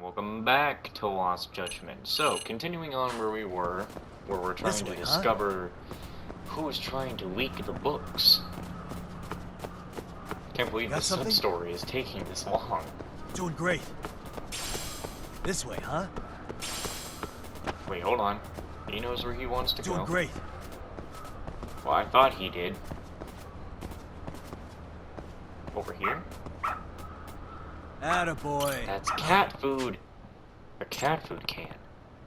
Welcome back to Lost Judgment. So, continuing on where we're trying to discover who is trying to leak the books. Can't believe this sub-story is taking this long. Doing great. This way, huh? Wait, hold on. He knows where he wants to go. Doing great. Well, I thought he did. Over here? Attaboy. That's cat food. A cat food can.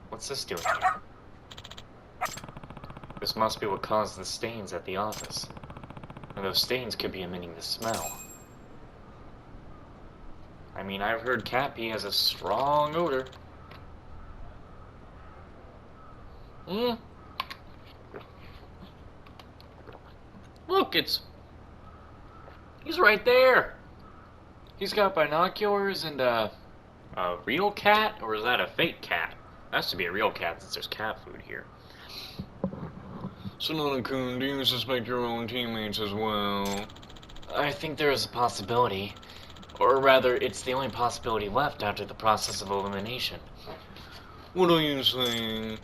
What's this doing here? This must be what caused the stains at the office. And those stains could be emitting the smell. I mean, I've heard cat pee has a strong odor. Look, he's right there. He's got binoculars and a real cat, or is that a fake cat? That has to be a real cat since there's cat food here. Sonona-kun, do you suspect your own teammates as well? I think there is a possibility. Or rather, it's the only possibility left after the process of elimination. What are you saying?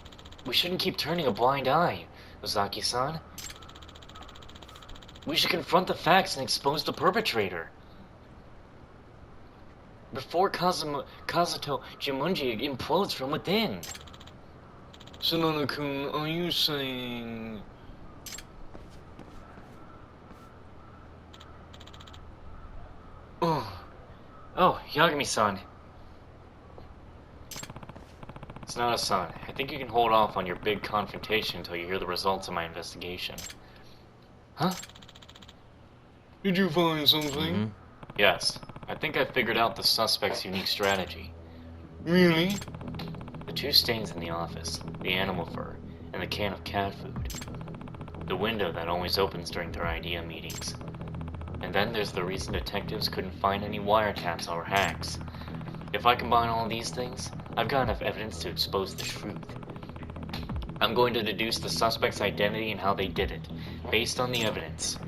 We shouldn't keep turning a blind eye, Ozaki-san. We should confront the facts and expose the perpetrator. Before Kazuto Jimunji implodes from within. Sonona-kun, are you saying... Oh, Yagami-san. It's not a son. I think you can hold off on your big confrontation until you hear the results of my investigation. Huh? Did you find something? Yes. I think I figured out the suspect's unique strategy. Really? The two stains in the office, the animal fur, and the can of cat food. The window that always opens during their idea meetings. And then there's the reason detectives couldn't find any wiretaps or hacks. If I combine all these things, I've got enough evidence to expose the truth. I'm going to deduce the suspect's identity and how they did it, based on the evidence.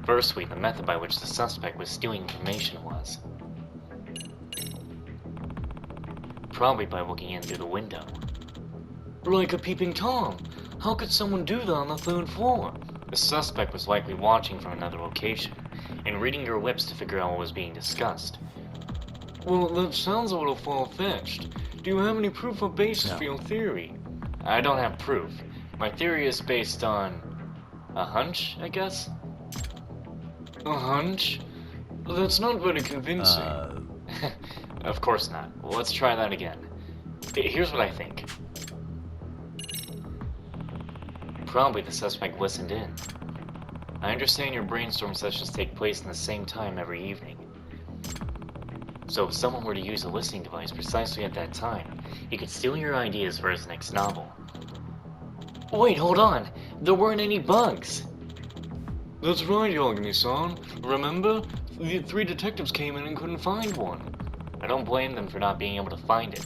Firstly, the method by which the suspect was stealing information was. Probably by looking in through the window. Like a peeping Tom. How could someone do that on the third floor? The suspect was likely watching from another location, and reading your lips to figure out what was being discussed. Well, that sounds a little far-fetched. Do you have any proof or basis for your theory? I don't have proof. My theory is based on... a hunch, I guess? A hunch? That's not very convincing. Of course not. Well, let's try that again. Here's what I think. Probably the suspect listened in. I understand your brainstorm sessions take place in the same time every evening. So if someone were to use a listening device precisely at that time, he could steal your ideas for his next novel. Wait, hold on! There weren't any bugs! That's right, Yagami-san. Remember? The three detectives came in and couldn't find one. I don't blame them for not being able to find it.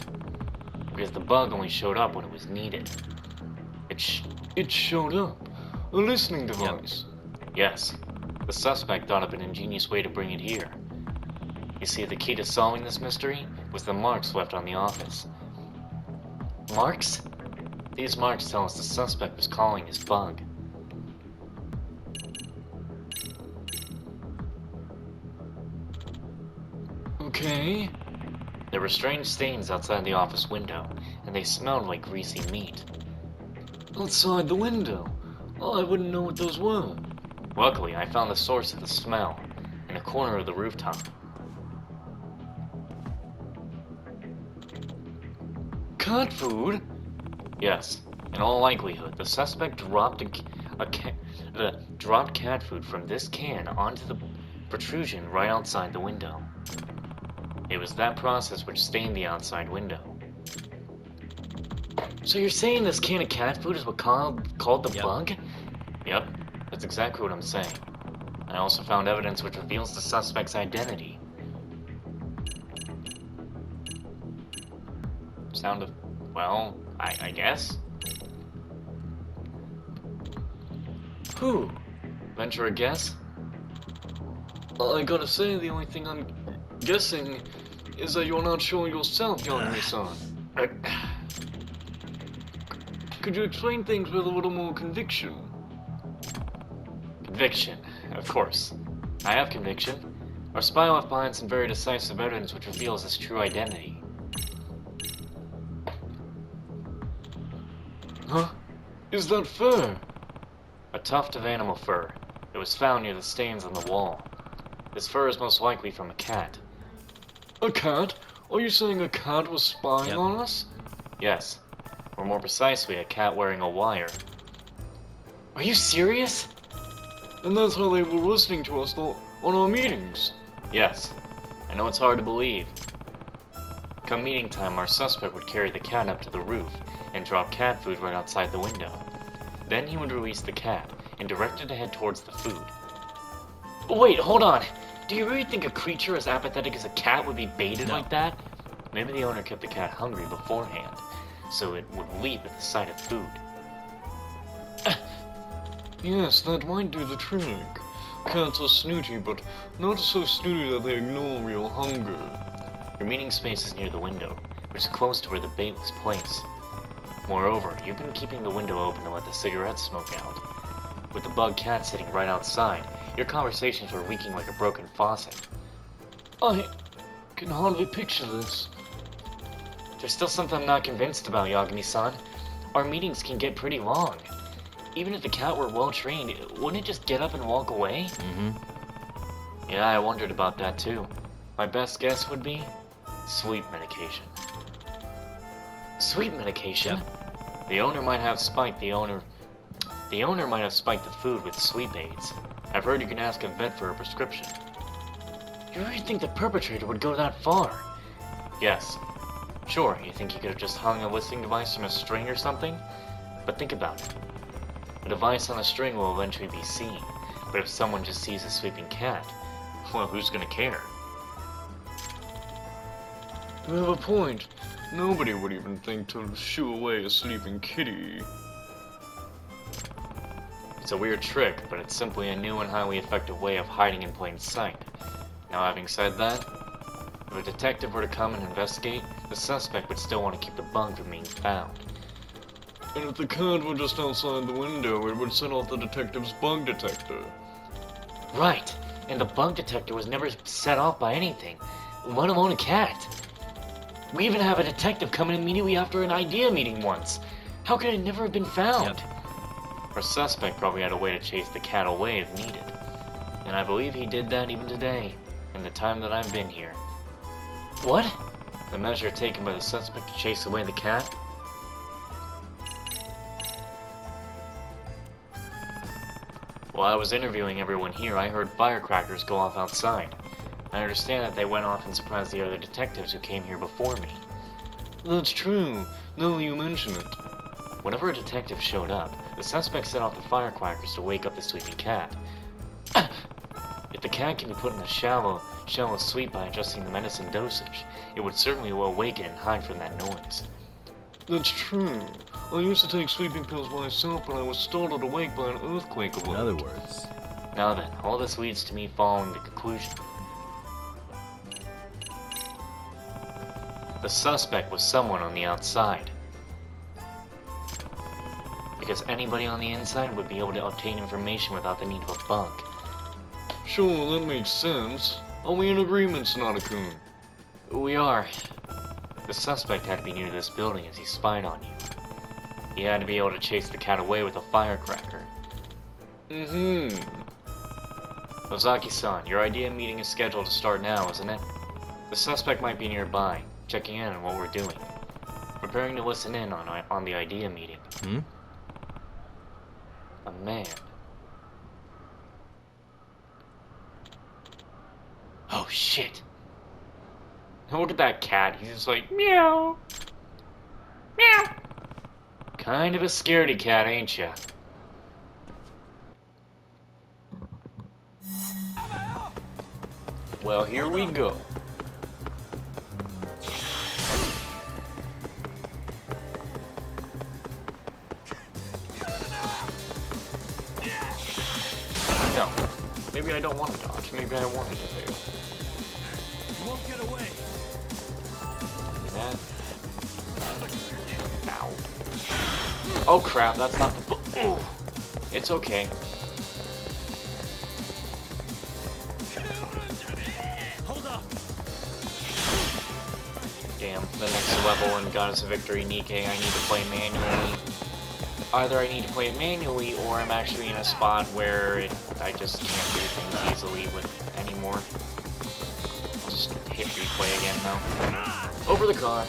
Because the bug only showed up when it was needed. It showed up? A listening device? Yep. Yes. The suspect thought of an ingenious way to bring it here. You see, the key to solving this mystery was the marks left on the office. Marks? These marks tell us the suspect was calling his bug. Okay. There were strange stains outside the office window, and they smelled like greasy meat. Outside the window? Oh, I wouldn't know what those were. Luckily, I found the source of the smell, in a corner of the rooftop. Cat food? Yes. In all likelihood, the suspect dropped dropped cat food from this can onto the protrusion right outside the window. It was that process which stained the outside window. So you're saying this can of cat food is what called the bug? Yep, that's exactly what I'm saying. I also found evidence which reveals the suspect's identity. Well, I guess? Who? Venture a guess? I gotta say, the only thing I'm guessing is that you're not sure yourself, Yagami-san. Could you explain things with a little more conviction? Conviction, of course. I have conviction. Our spy left behind some very decisive evidence which reveals his true identity. Huh? Is that fur? A tuft of animal fur. It was found near the stains on the wall. This fur is most likely from a cat. A cat? Are you saying a cat was spying on us? Yes. Or more precisely, a cat wearing a wire. Are you serious? And that's how they were listening to us on our meetings? Yes. I know it's hard to believe. Come meeting time, our suspect would carry the cat up to the roof and drop cat food right outside the window. Then he would release the cat and direct it to head towards the food. Wait, hold on. Do you really think a creature as apathetic as a cat would be baited like that? Maybe the owner kept the cat hungry beforehand, so it would leap at the sight of food. Yes, that might do the trick. Cats are snooty, but not so snooty that they ignore real hunger. Your meeting space is near the window, which is close to where the bait was placed. Moreover, you've been keeping the window open to let the cigarette smoke out. With the bug cat sitting right outside, your conversations were leaking like a broken faucet. I can hardly picture this. There's still something I'm not convinced about, Yagami-san. Our meetings can get pretty long. Even if the cat were well trained, wouldn't it just get up and walk away? Yeah, I wondered about that too. My best guess would be sleep medication. Sleep medication? The owner might have spiked the food with sleep aids. I've heard you can ask a vet for a prescription. You really think the perpetrator would go that far? Yes. Sure, you think he could have just hung a listening device from a string or something? But think about it. A device on a string will eventually be seen, but if someone just sees a sleeping cat, well, who's gonna care? You have a point. Nobody would even think to shoo away a sleeping kitty. It's a weird trick, but it's simply a new and highly effective way of hiding in plain sight. Now, having said that, if a detective were to come and investigate, the suspect would still want to keep the bug from being found. And if the cat were just outside the window, it would set off the detective's bug detector. Right, and the bug detector was never set off by anything, let alone a cat. We even have a detective come in immediately after an idea meeting once. How could it never have been found? Our suspect probably had a way to chase the cat away if needed. And I believe he did that even today, in the time that I've been here. What? The measure taken by the suspect to chase away the cat? While I was interviewing everyone here, I heard firecrackers go off outside. I understand that they went off and surprised the other detectives who came here before me. That's true, now that you mention it. Whenever a detective showed up, the suspect set off the firecrackers to wake up the sleeping cat. If the cat can be put in a shallow sleep by adjusting the medicine dosage, it would certainly awaken and hide from that noise. That's true. I used to take sleeping pills myself when I was startled awake by an earthquake alert. In other words. Now then, all this leads to me following the conclusion. The suspect was someone on the outside. Because anybody on the inside would be able to obtain information without the need of a bug. Sure, that makes sense. Are we in agreement, Sonata-kun? We are. The suspect had to be near this building as he spied on you. He had to be able to chase the cat away with a firecracker. Ozaki-san, your idea meeting is scheduled to start now, isn't it? The suspect might be nearby, checking in on what we're doing. Preparing to listen in on the idea meeting. A man. Oh shit. Look at that cat, he's just like, meow. Meow. Kind of a scaredy cat, ain't ya? Well, here we go. No. Maybe I don't want to dodge. Maybe I want to do. You won't get away. that. Ow. Oh crap, that's not the Ooh. It's okay. Hold up. Damn, the next level in Goddess of Victory Nikkei I need to play manually. Either I need to play it manually, or I'm actually in a spot where I just can't do things easily with anymore. I'll just hit replay again though. Over the car.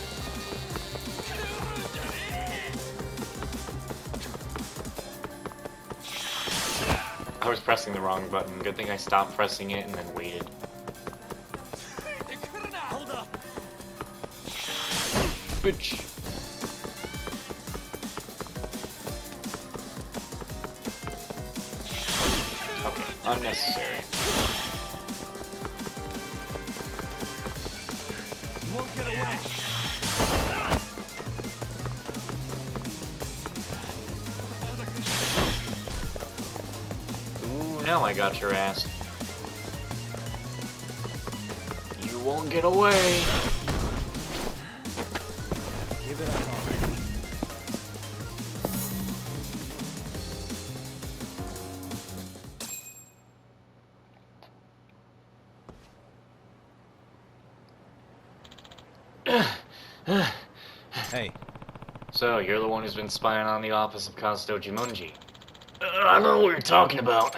I was pressing the wrong button. Good thing I stopped pressing it and then waited. Hold up. Bitch. Okay, unnecessary. You won't get away. Ooh, now I got your ass. You won't get away. Give it up, already. Hey. So, you're the one who's been spying on the office of Kazuto Jimunji. I don't know what you're talking about.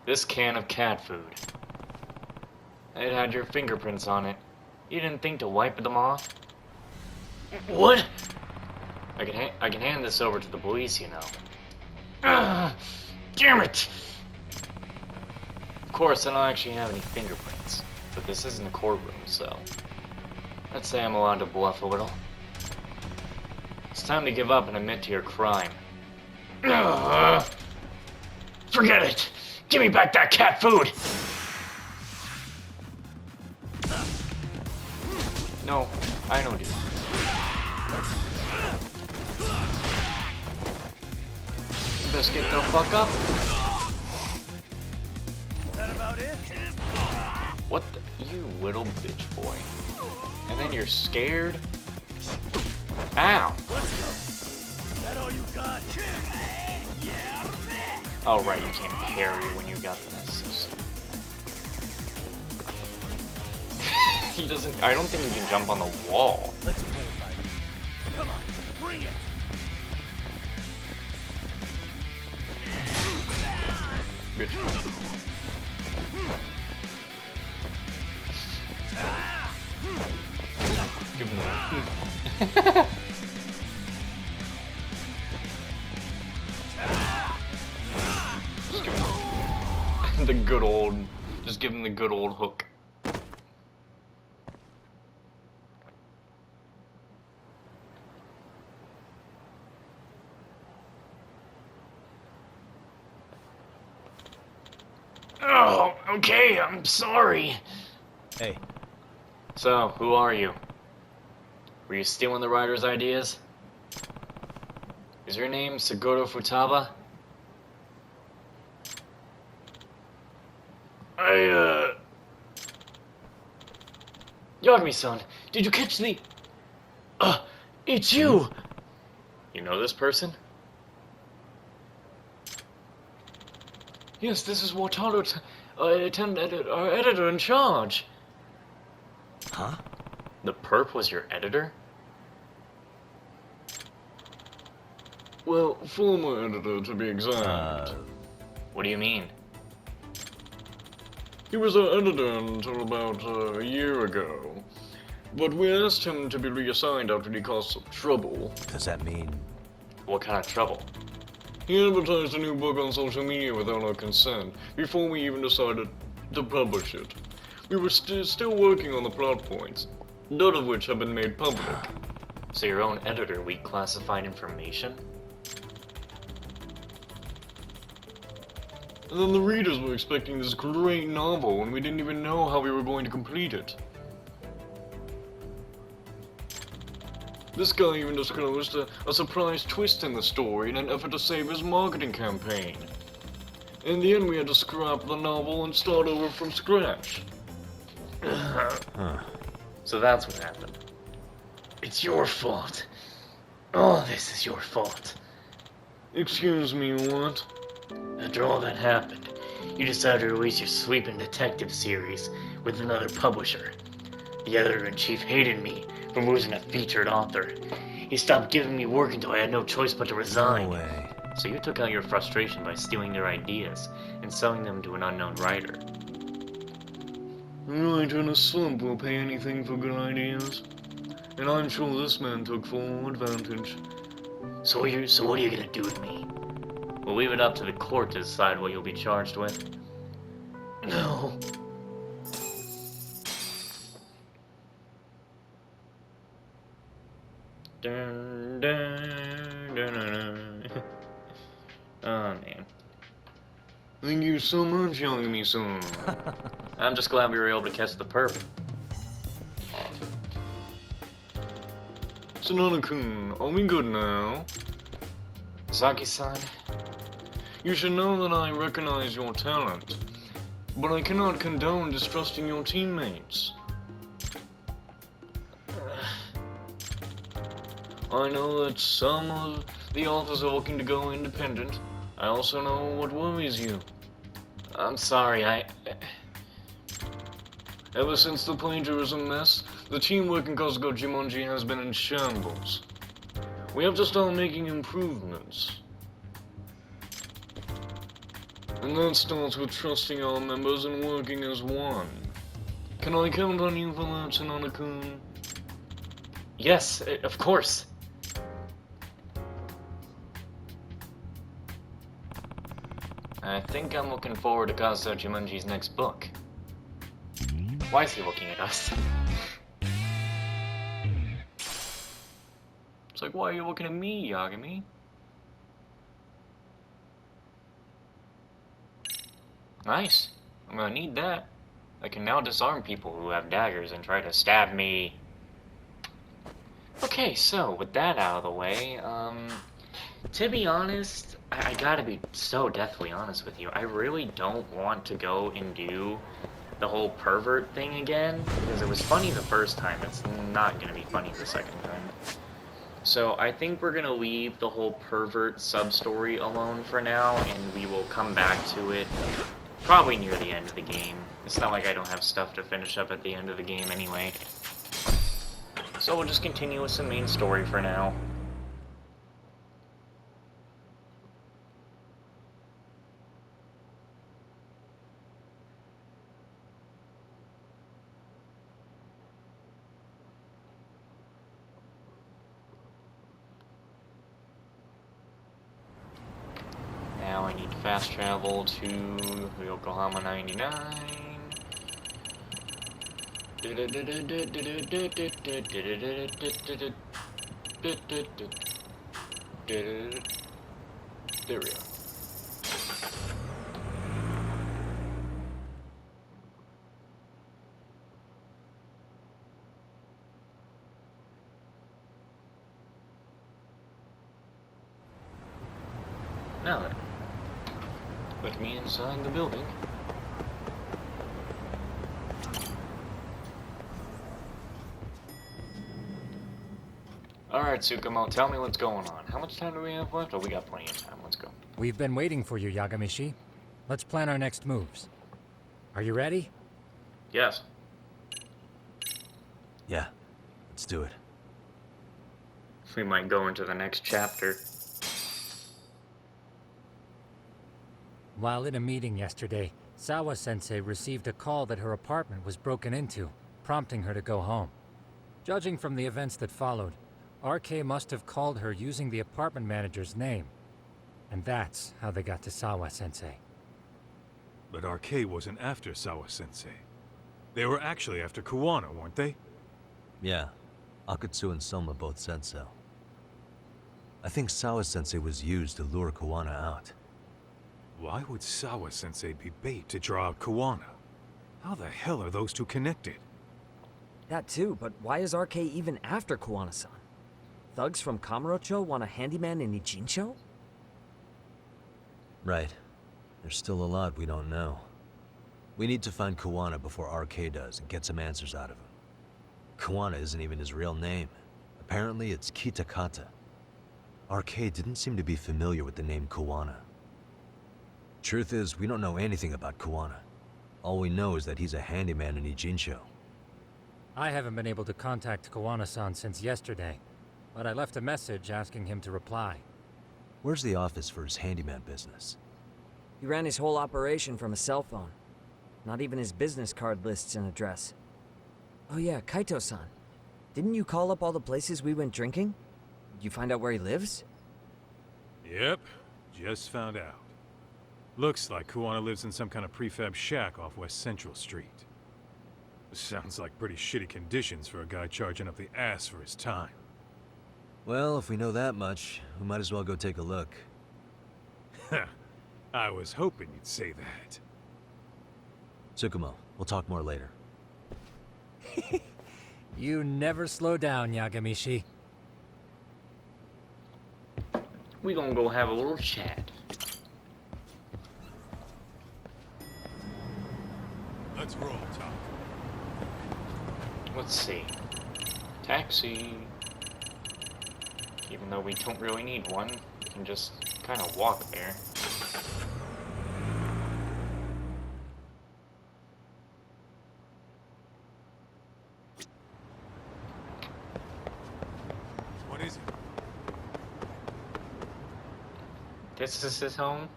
This can of cat food. It had your fingerprints on it. You didn't think to wipe them off? What? I can hand this over to the police, you know. Damn it! Of course, I don't actually have any fingerprints, but this isn't a courtroom, so let's say I'm allowed to bluff a little. It's time to give up and admit to your crime. Forget it! Give me back that cat food! No, I don't do that. Best get the fuck up. Is that about it? What the? You little bitch boy. And then you're scared? Ow! Is that all you got? Oh right, you can't parry when you got this. He doesn't. I don't think he can jump on the wall. Let's play it by ear. Come on, bring it. Bitch. Give him the. Just give him the good old. Just give him the good old hook. Oh, okay, I'm sorry. Hey. So, who are you? Were you stealing the writer's ideas? Is your name Seguro Futaba? Yagami-san, did you catch the... it's you! You know this person? Yes, this is Wataru, our editor in charge. Huh? The perp was your editor? Well, former editor, to be exact. What do you mean? He was our editor until about a year ago. But we asked him to be reassigned after he caused some trouble. Does that mean... What kind of trouble? He advertised a new book on social media without our consent, before we even decided to publish it. We were still working on the plot points, none of which have been made public. So your own editor leaked classified information? And then the readers were expecting this great novel, and we didn't even know how we were going to complete it. This guy even disclosed a surprise twist in the story in an effort to save his marketing campaign. In the end, we had to scrap the novel and start over from scratch. Huh. So that's what happened. It's your fault. All this is your fault. Excuse me, what? After all that happened, you decided to release your sweeping detective series with another publisher. The editor-in-chief hated me for losing a featured author. He stopped giving me work until I had no choice but to resign. No way. So you took out your frustration by stealing their ideas and selling them to an unknown writer. Right, in a slump will pay anything for good ideas. And I'm sure this man took full advantage. So what are you gonna do with me? We'll leave it up to the court to decide what you'll be charged with. No. Dun, dun, dun, dun, dun. Oh man. Thank you so much, Yagami-san. I'm just glad we were able to catch the perp. Sonata-kun, are we good now? Saki-san? You should know that I recognize your talent, but I cannot condone distrusting your teammates. I know that some of the authors are looking to go independent. I also know what worries you. I'm sorry, Ever since the plagiarism mess, the teamwork in Kazuko Jumanji has been in shambles. We have to start making improvements. And that starts with trusting our members and working as one. Can I count on you for that, Sonata-kun? Yes, of course. I think I'm looking forward to Kazuto Jumanji's next book. Why is he looking at us? It's like, why are you looking at me, Yagami? Nice. I'm gonna need that. I can now disarm people who have daggers and try to stab me. Okay, so with that out of the way, to be honest, I gotta be so deathly honest with you. I really don't want to go and do the whole pervert thing again, because it was funny the first time. It's not gonna be funny the second time. So I think we're gonna leave the whole pervert sub-story alone for now, and we will come back to it probably near the end of the game. It's not like I don't have stuff to finish up at the end of the game anyway. So we'll just continue with some main story for now. Now I need to fast travel to Yokohama 99. There we are. Now then, with me inside the building. Alright, Tsukumo, tell me what's going on. How much time do we have left? Oh, we got plenty of time. Let's go. We've been waiting for you, Yagamishi. Let's plan our next moves. Are you ready? Yes. Yeah, let's do it. We might go into the next chapter. While in a meeting yesterday, Sawa-sensei received a call that her apartment was broken into, prompting her to go home. Judging from the events that followed, RK must have called her using the apartment manager's name. And that's how they got to Sawa-sensei. But RK wasn't after Sawa-sensei. They were actually after Kuwana, weren't they? Yeah, Akatsu and Soma both said so. I think Sawa-sensei was used to lure Kuwana out. Why would Sawa-sensei be bait to draw out Kuwana? How the hell are those two connected? That too, but why is RK even after Kuwana-san? Thugs from Kamurocho want a handyman in Ijincho? Right. There's still a lot we don't know. We need to find Kuwana before RK does and get some answers out of him. Kuwana isn't even his real name. Apparently, it's Kitakata. RK didn't seem to be familiar with the name Kuwana. Truth is, we don't know anything about Kuwana. All we know is that he's a handyman in Ijincho. I haven't been able to contact Kuwana-san since yesterday, but I left a message asking him to reply. Where's the office for his handyman business? He ran his whole operation from a cell phone. Not even his business card lists an address. Oh yeah, Kaito-san. Didn't you call up all the places we went drinking? Did you find out where he lives? Yep, just found out. Looks like Kuwana lives in some kind of prefab shack off West Central Street. Sounds like pretty shitty conditions for a guy charging up the ass for his time. Well, if we know that much, we might as well go take a look. I was hoping you'd say that. Tsukumo, we'll talk more later. You never slow down, Yagamishi. We gonna go have a little chat. Let's roll, Tom. Let's see. Taxi. Even though we don't really need one, we can just kind of walk there. What is it? This is his home?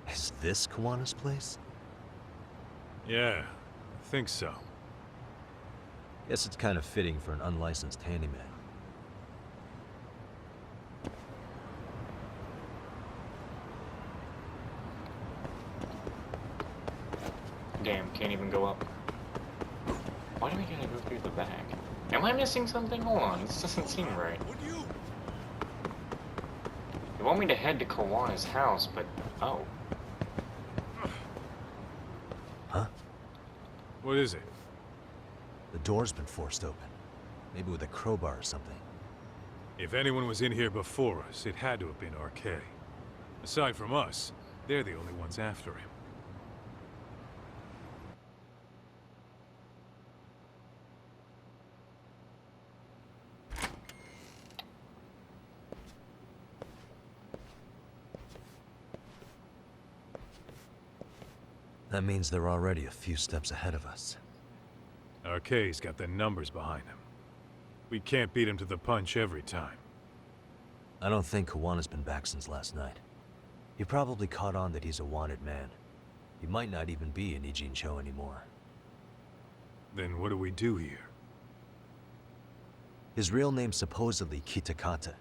Is this Kuwana's place? Yeah, I think so. Guess it's kind of fitting for an unlicensed handyman. Damn, can't even go up. Why do we gotta go through the back? Am I missing something? Hold on, this doesn't seem right. They want me to head to Kawana's house, but... oh. Huh? What is it? The door's been forced open. Maybe with a crowbar or something. If anyone was in here before us, it had to have been RK. Aside from us, they're the only ones after him. That means they're already a few steps ahead of us. RK's got the numbers behind him. We can't beat him to the punch every time. I don't think Kuwana's been back since last night. He probably caught on that he's a wanted man. He might not even be in Ijincho anymore. Then what do we do here? His real name's supposedly Kitakata.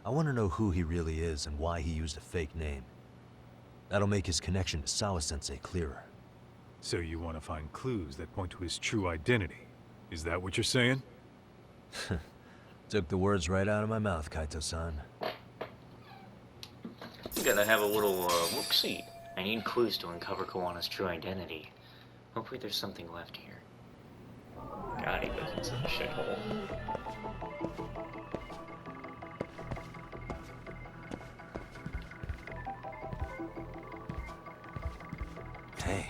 I want to know who he really is and why he used a fake name. That'll make his connection to Sawa-sensei clearer. So you want to find clues that point to his true identity? Is that what you're saying? Took the words right out of my mouth, Kaito-san. We gotta have a little, look-see. I need clues to uncover Kawana's true identity. Hopefully there's something left here. God, he goes into the shithole. Hey.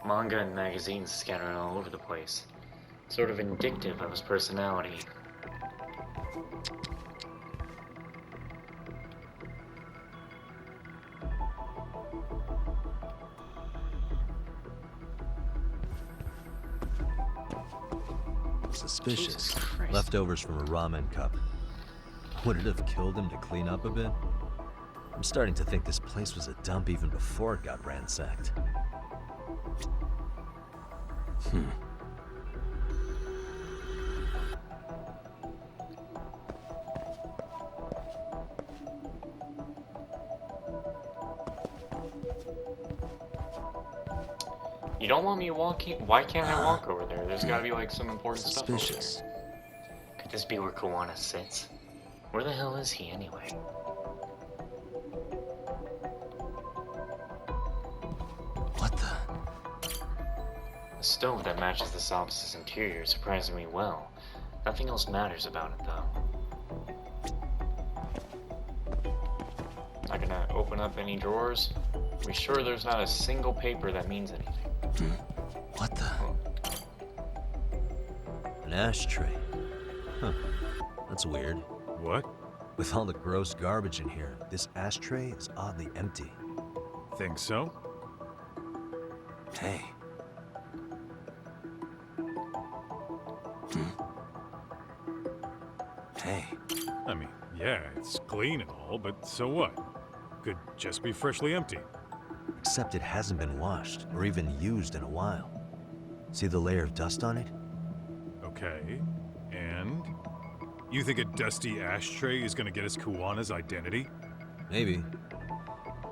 Manga and magazines scattered all over the place. Sort of indicative of his personality. Suspicious. Jesus Christ. Leftovers from a ramen cup. Would it have killed him to clean up a bit? I'm starting to think this place was a dump even before it got ransacked. You don't want me walking? Why can't I walk over there? There's gotta be like some important stuff over Suspicious. there. Could this be where Kuwana sits? Where the hell is he anyway? What the? A stove that matches this office's interior is surprisingly well. Nothing else matters about it though. Not gonna open up any drawers? We sure there's not a single paper that means anything? What the? An ashtray. Huh. That's weird. What? With all the gross garbage in here, this ashtray is oddly empty. Think so? Hey. Hey. I mean, yeah, it's clean and all, but so what? Could just be freshly empty. Except it hasn't been washed or even used in a while. See the layer of dust on it? Okay, and? You think a dusty ashtray is gonna get us Kuwana's identity? Maybe.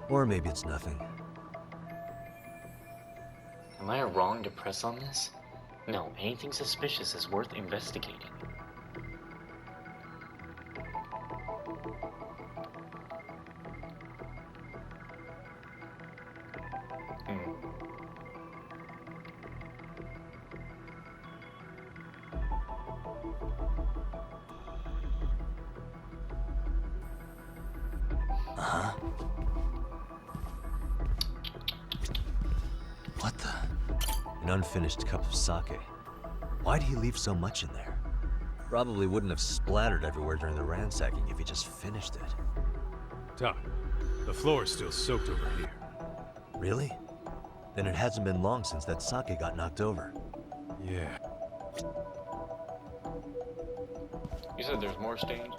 Or maybe it's nothing. Am I wrong to press on this? No, anything suspicious is worth investigating. Uh-huh. What the? An unfinished cup of sake. Why'd he leave so much in there? Probably wouldn't have splattered everywhere during the ransacking if he just finished it. Doc, the floor's still soaked over here. Really? Then it hasn't been long since that sake got knocked over. Yeah. You said there's more stains?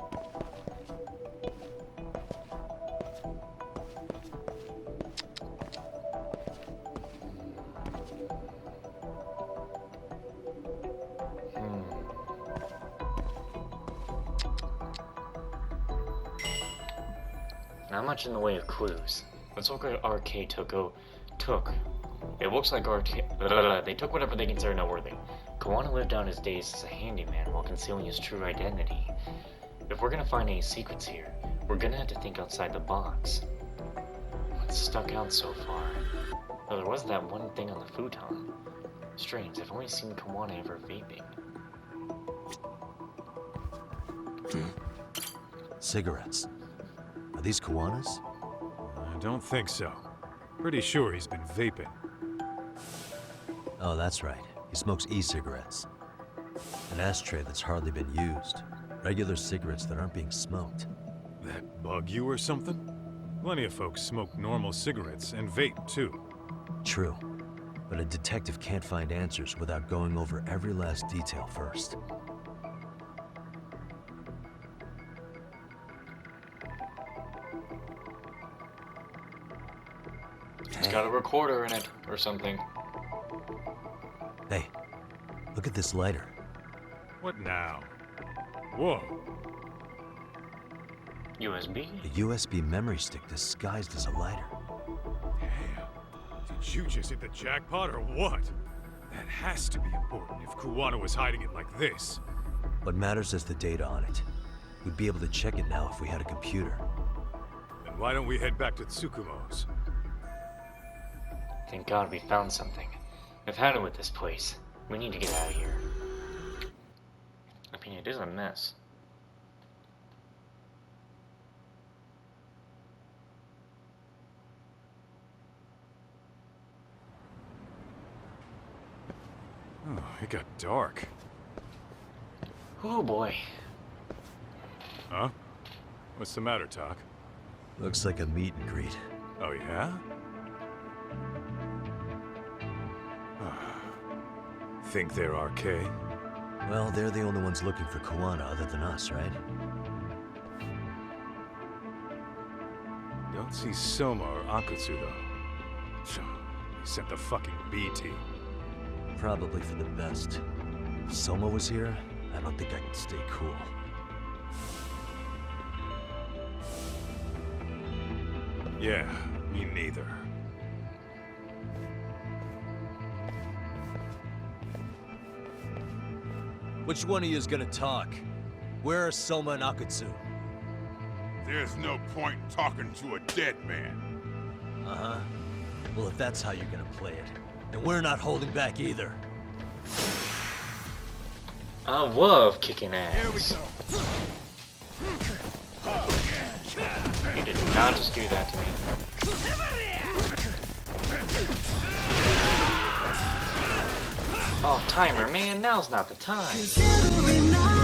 Not much in the way of clues. Let's look at RK took. It looks like they took whatever they consider noteworthy. Kuwana lived down his days as a handyman while concealing his true identity. If we're gonna find any secrets here, we're gonna have to think outside the box. What's stuck out so far? Oh, there was that one thing on the futon. Strange, I've only seen Kuwana ever vaping. Cigarettes. Are these Kuwana's? I don't think so. Pretty sure he's been vaping. Oh, that's right. He smokes e-cigarettes. An ashtray that's hardly been used. Regular cigarettes that aren't being smoked. That bug you or something? Plenty of folks smoke normal cigarettes and vape too. True. But a detective can't find answers without going over every last detail first. It's got a recorder in it, or something. Hey, look at this lighter. What now? Whoa. USB? A USB memory stick disguised as a lighter. Damn. Did you just hit the jackpot or what? That has to be important if Kuwana was hiding it like this. What matters is the data on it. We'd be able to check it now if we had a computer. Then why don't we head back to Tsukumo's? Thank God we found something. I've had it with this place. We need to get out of here. I mean, it is a mess. Oh, it got dark. Oh boy. Huh? What's the matter, Doc? Looks like a meet and greet. Oh, yeah? Think they're RK? Well, they're the only ones looking for Kuwana other than us, right? Don't see Soma or Akutsu, though. So, they sent the fucking B team. Probably for the best. If Soma was here, I don't think I could stay cool. Yeah, me neither. Which one of you is gonna talk? Where are Soma and Akutsu? There's no point in talking to a dead man. Uh-huh. Well, if that's how you're gonna play it, then we're not holding back either. I love kicking ass. Here we go. You did not just do that to me. Oh, timer, man, now's not the time.